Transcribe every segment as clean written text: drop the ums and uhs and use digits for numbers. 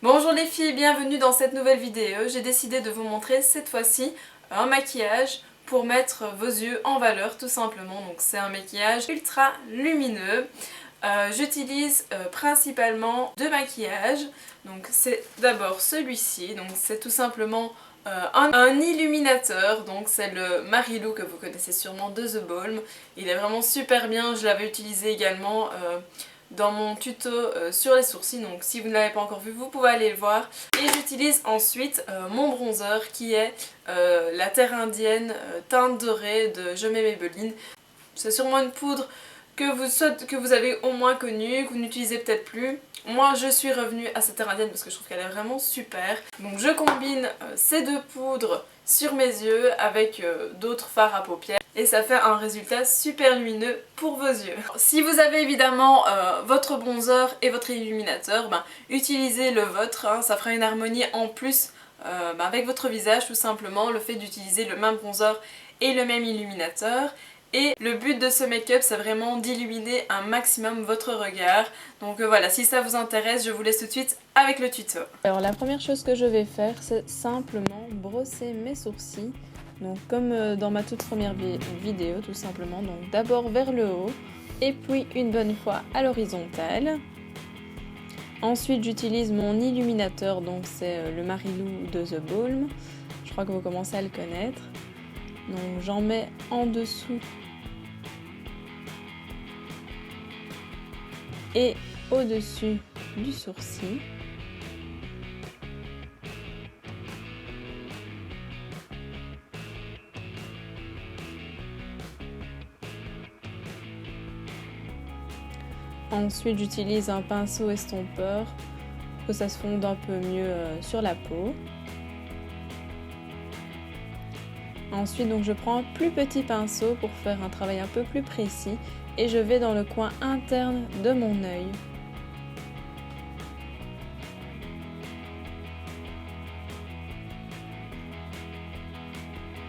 Bonjour les filles, bienvenue dans cette nouvelle vidéo. J'ai décidé de vous montrer cette fois-ci un maquillage pour mettre vos yeux en valeur tout simplement. Donc c'est un maquillage ultra lumineux. J'utilise principalement deux maquillages. Donc c'est d'abord celui-ci, donc c'est tout simplement un illuminateur, donc c'est le Marilou que vous connaissez sûrement de The Balm. Il est vraiment super bien, je l'avais utilisé également dans mon tuto sur les sourcils, donc si vous ne l'avez pas encore vu, vous pouvez aller le voir. Et j'utilise ensuite mon bronzer qui est la terre indienne teinte dorée de Je mets Maybelline. C'est sûrement une poudre que vous avez au moins connue, que vous n'utilisez peut-être plus. Moi je suis revenue à cette terre indienne parce que je trouve qu'elle est vraiment super. Donc je combine ces deux poudres sur mes yeux avec d'autres fards à paupières et ça fait un résultat super lumineux pour vos yeux. Si vous avez évidemment votre bronzer et votre illuminateur, utilisez le vôtre, hein, ça fera une harmonie en plus avec votre visage tout simplement, le fait d'utiliser le même bronzer et le même illuminateur. Et le but de ce make-up, c'est vraiment d'illuminer un maximum votre regard. Donc voilà, si ça vous intéresse, je vous laisse tout de suite avec le tuto. Alors la première chose que je vais faire, c'est simplement brosser mes sourcils. Donc comme dans ma toute première vidéo, tout simplement. Donc d'abord vers le haut, et puis une bonne fois à l'horizontale. Ensuite, j'utilise mon illuminateur, donc c'est le Marilou de The Balm. Je crois que vous commencez à le connaître. Donc j'en mets en dessous et au-dessus du sourcil. Ensuite j'utilise un pinceau estompeur pour que ça se fonde un peu mieux sur la peau. Ensuite donc je prends un plus petit pinceau pour faire un travail un peu plus précis et je vais dans le coin interne de mon œil.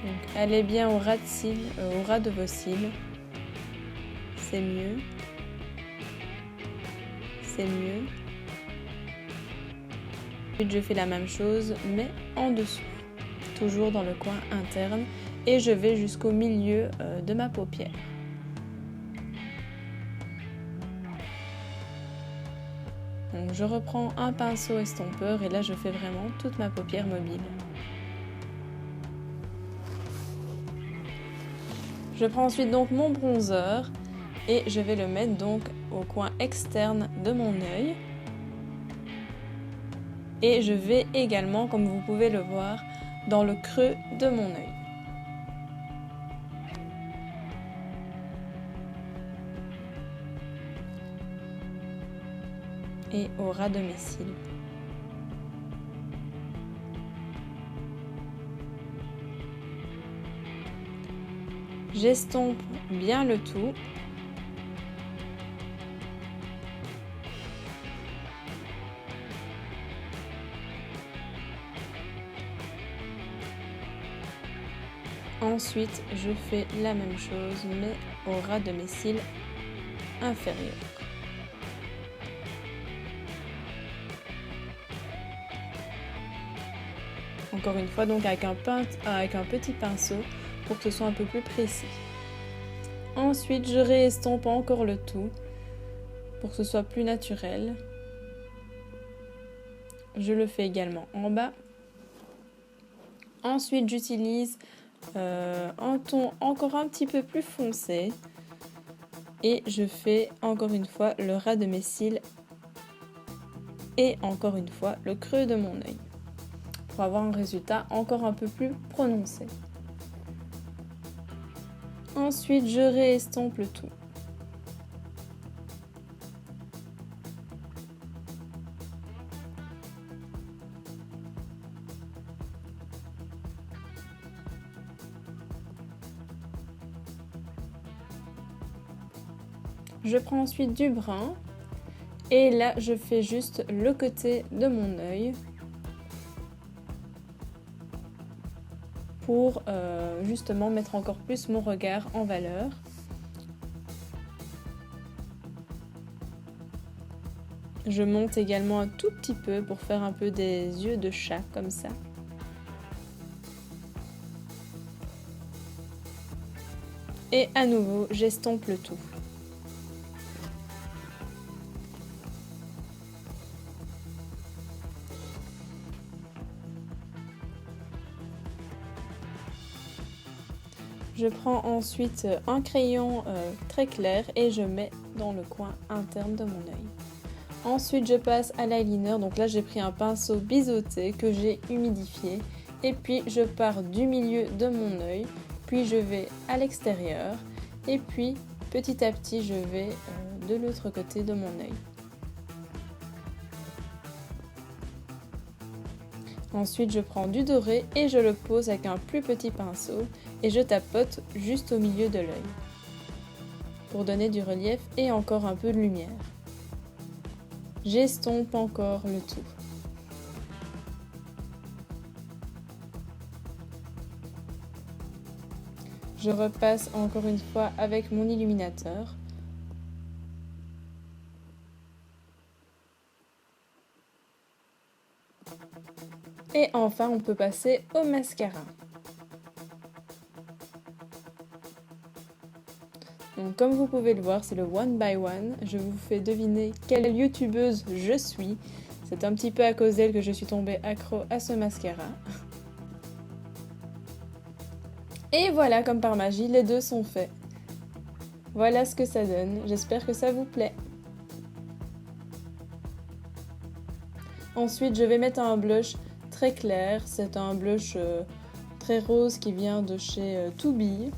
Donc allez bien au ras de cils, au ras de vos cils, c'est mieux, c'est mieux. Ensuite je fais la même chose mais en dessous. Toujours dans le coin interne et je vais jusqu'au milieu de ma paupière. Donc je reprends un pinceau estompeur et là je fais vraiment toute ma paupière mobile. Je prends ensuite donc mon bronzer et je vais le mettre donc au coin externe de mon œil. Et je vais également, comme vous pouvez le voir, dans le creux de mon œil. Et au ras de mes cils. J'estompe bien le tout. Ensuite, je fais la même chose, mais au ras de mes cils inférieurs. Encore une fois, donc avec un petit pinceau pour que ce soit un peu plus précis. Ensuite, je réestompe encore le tout pour que ce soit plus naturel. Je le fais également en bas. Ensuite, j'utilise un ton encore un petit peu plus foncé et je fais encore une fois le ras de mes cils et encore une fois le creux de mon œil pour avoir un résultat encore un peu plus prononcé. Ensuite, je réestompe le tout. Je prends ensuite du brun et là je fais juste le côté de mon œil pour justement mettre encore plus mon regard en valeur. Je monte également un tout petit peu pour faire un peu des yeux de chat comme ça. Et à nouveau, j'estompe le tout. Je prends ensuite un crayon très clair et je mets dans le coin interne de mon œil. Ensuite je passe à l'eyeliner, donc là j'ai pris un pinceau biseauté que j'ai humidifié et puis je pars du milieu de mon œil, puis je vais à l'extérieur et puis petit à petit je vais de l'autre côté de mon œil. Ensuite je prends du doré et je le pose avec un plus petit pinceau et je tapote juste au milieu de l'œil pour donner du relief et encore un peu de lumière. J'estompe encore le tout. Je repasse encore une fois avec mon illuminateur. Et enfin, on peut passer au mascara. Donc, comme vous pouvez le voir, c'est le one by one. Je vous fais deviner quelle youtubeuse je suis. C'est un petit peu à cause d'elle que je suis tombée accro à ce mascara. Et voilà, comme par magie, les deux sont faits. Voilà ce que ça donne. J'espère que ça vous plaît. Ensuite, je vais mettre un blush très clair. C'est un blush très rose qui vient de chez To Be.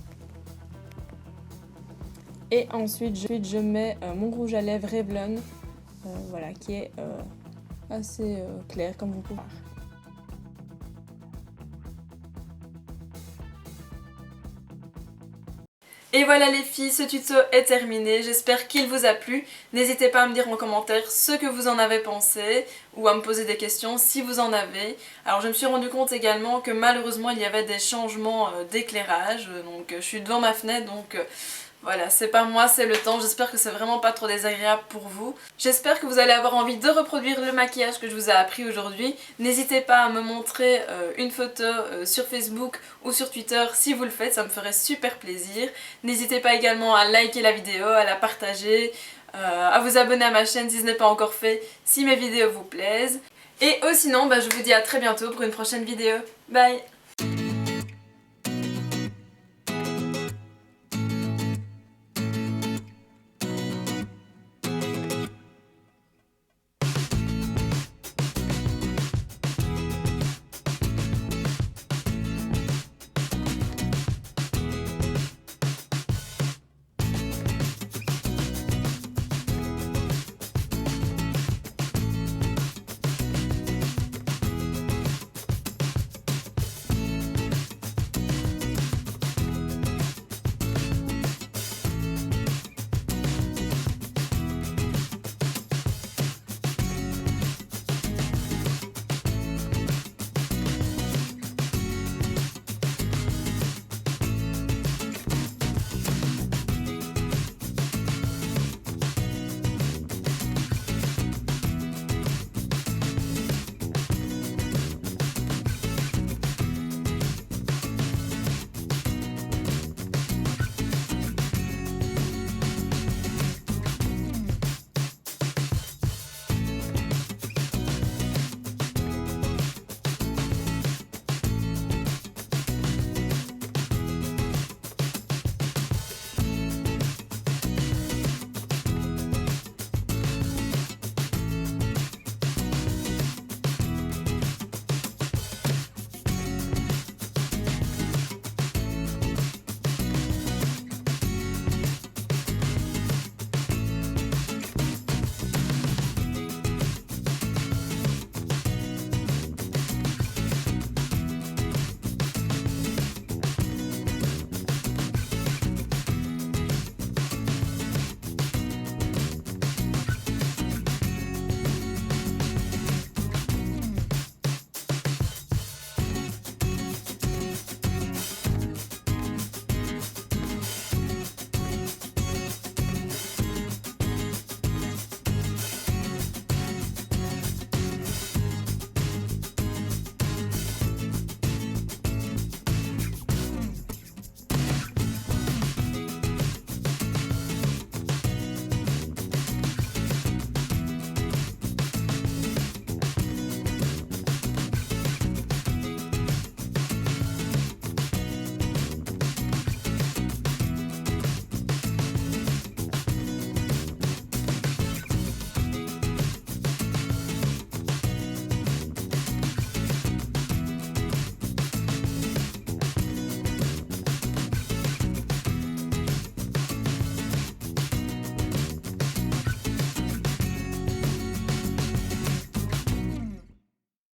Et ensuite, je mets mon rouge à lèvres Revlon, voilà, qui est assez clair comme vous pouvez voir. Et voilà les filles, ce tuto est terminé, j'espère qu'il vous a plu. N'hésitez pas à me dire en commentaire ce que vous en avez pensé ou à me poser des questions si vous en avez. Alors je me suis rendu compte également que malheureusement il y avait des changements d'éclairage, donc je suis devant ma fenêtre donc... Voilà, c'est pas moi, c'est le temps. J'espère que c'est vraiment pas trop désagréable pour vous. J'espère que vous allez avoir envie de reproduire le maquillage que je vous ai appris aujourd'hui. N'hésitez pas à me montrer une photo sur Facebook ou sur Twitter si vous le faites, ça me ferait super plaisir. N'hésitez pas également à liker la vidéo, à la partager, à vous abonner à ma chaîne si ce n'est pas encore fait, si mes vidéos vous plaisent. Et sinon, je vous dis à très bientôt pour une prochaine vidéo. Bye!